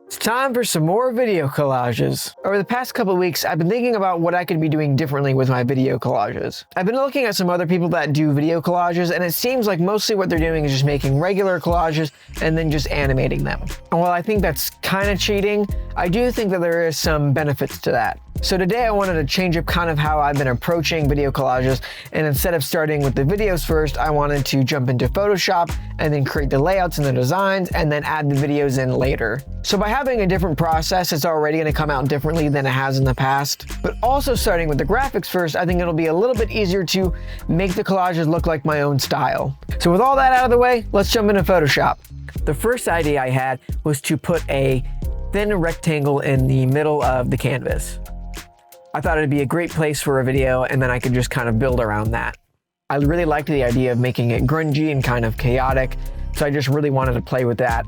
It's time for some more video collages. Over the past couple of weeks, I've been thinking about what I could be doing differently with my video collages. I've been looking at some other people that do video collages, and it seems like mostly what they're doing is just making regular collages and then just animating them. And while I think that's kind of cheating, I do think that there is some benefits to that. So today I wanted to change up kind of how I've been approaching video collages, and instead of starting with the videos first, I wanted to jump into Photoshop and then create the layouts and the designs and then add the videos in later. So by having a different process, it's already going to come out differently than it has in the past. But also starting with the graphics first, I think it'll be a little bit easier to make the collages look like my own style. So with all that out of the way, let's jump into Photoshop. The first idea I had was to put a thin rectangle in the middle of the canvas. I thought it'd be a great place for a video, and then I could just kind of build around that. I really liked the idea of making it grungy and kind of chaotic, so I just really wanted to play with that.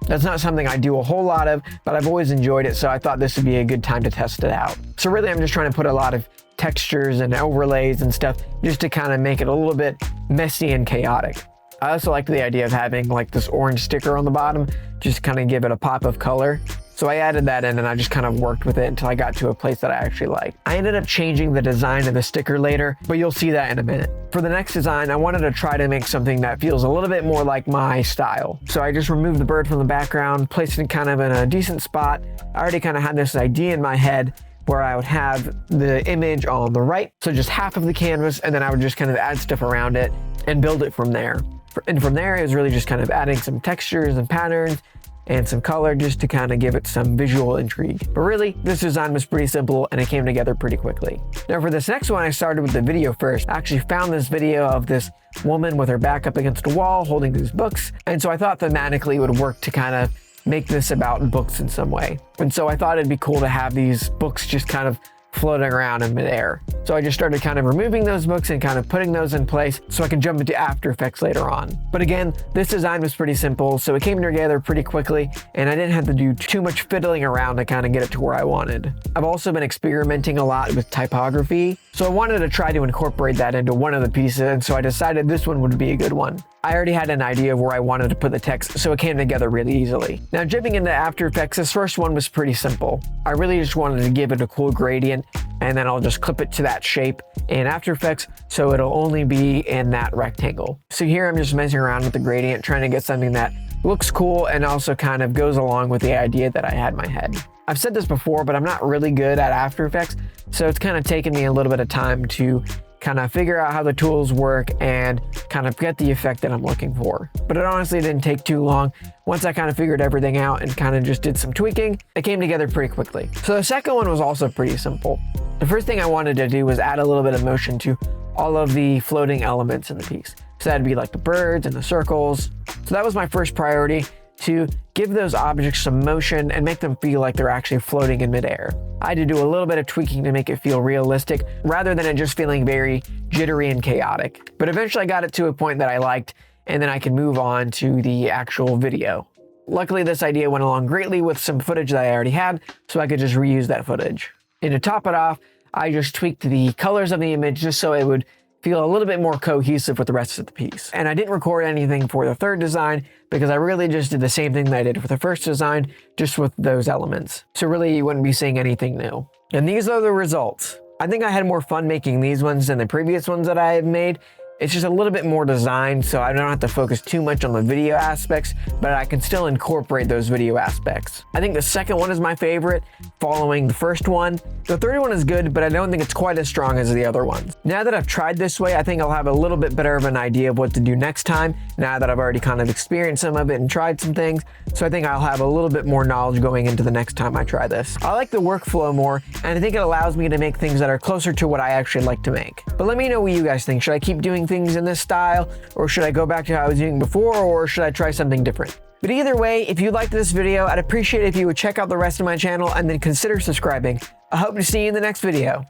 That's not something I do a whole lot of, but I've always enjoyed it, so I thought this would be a good time to test it out. So really I'm just trying to put a lot of textures and overlays and stuff just to kind of make it a little bit messy and chaotic. I also liked the idea of having like this orange sticker on the bottom, just to kind of give it a pop of color. So I added that in and I just kind of worked with it until I got to a place that I actually liked. I ended up changing the design of the sticker later, but you'll see that in a minute. For the next design, I wanted to try to make something that feels a little bit more like my style. So I just removed the bird from the background, placed it kind of in a decent spot. I already kind of had this idea in my head where I would have the image on the right, so just half of the canvas, and then I would just kind of add stuff around it and build it from there. And from there, it was really just kind of adding some textures and patterns and some color just to kind of give it some visual intrigue. But really, this design was pretty simple and it came together pretty quickly. Now for this next one, I started with the video first. I actually found this video of this woman with her back up against a wall holding these books. And so I thought thematically it would work to kind of make this about books in some way. And so I thought it'd be cool to have these books just kind of floating around in midair. So I just started kind of removing those books and kind of putting those in place so I can jump into After Effects later on. But again, this design was pretty simple, so it came together pretty quickly and I didn't have to do too much fiddling around to kind of get it to where I wanted. I've also been experimenting a lot with typography, so I wanted to try to incorporate that into one of the pieces, and so I decided this one would be a good one. I already had an idea of where I wanted to put the text, so it came together really easily. Now jumping into After Effects, this first one was pretty simple. I really just wanted to give it a cool gradient, and then I'll just clip it to that shape in After Effects, so it'll only be in that rectangle. So here I'm just messing around with the gradient, trying to get something that looks cool and also kind of goes along with the idea that I had in my head. I've said this before, but I'm not really good at After Effects, so it's kind of taken me a little bit of time to kind of figure out how the tools work and kind of get the effect that I'm looking for. But it honestly didn't take too long. Once I kind of figured everything out and kind of just did some tweaking, it came together pretty quickly. So the second one was also pretty simple. The first thing I wanted to do was add a little bit of motion to all of the floating elements in the piece. So that'd be like the birds and the circles. So that was my first priority, to give those objects some motion and make them feel like they're actually floating in midair. I had to do a little bit of tweaking to make it feel realistic rather than it just feeling very jittery and chaotic. But eventually I got it to a point that I liked, and then I could move on to the actual video. Luckily, this idea went along greatly with some footage that I already had, so I could just reuse that footage. And to top it off, I just tweaked the colors of the image just so it would feel a little bit more cohesive with the rest of the piece. And I didn't record anything for the third design because I really just did the same thing that I did for the first design, just with those elements. So really you wouldn't be seeing anything new. And these are the results. I think I had more fun making these ones than the previous ones that I have made. It's just a little bit more designed, so I don't have to focus too much on the video aspects, but I can still incorporate those video aspects. I think the second one is my favorite, following the first one. The third one is good, but I don't think it's quite as strong as the other ones. Now that I've tried this way, I think I'll have a little bit better of an idea of what to do next time, now that I've already kind of experienced some of it and tried some things. So I think I'll have a little bit more knowledge going into the next time I try this. I like the workflow more, and I think it allows me to make things that are closer to what I actually like to make. But let me know what you guys think. Should I keep doing things in this style, or should I go back to how I was doing before, or should I try something different? But either way, if you liked this video, I'd appreciate it if you would check out the rest of my channel and then consider subscribing. I hope to see you in the next video.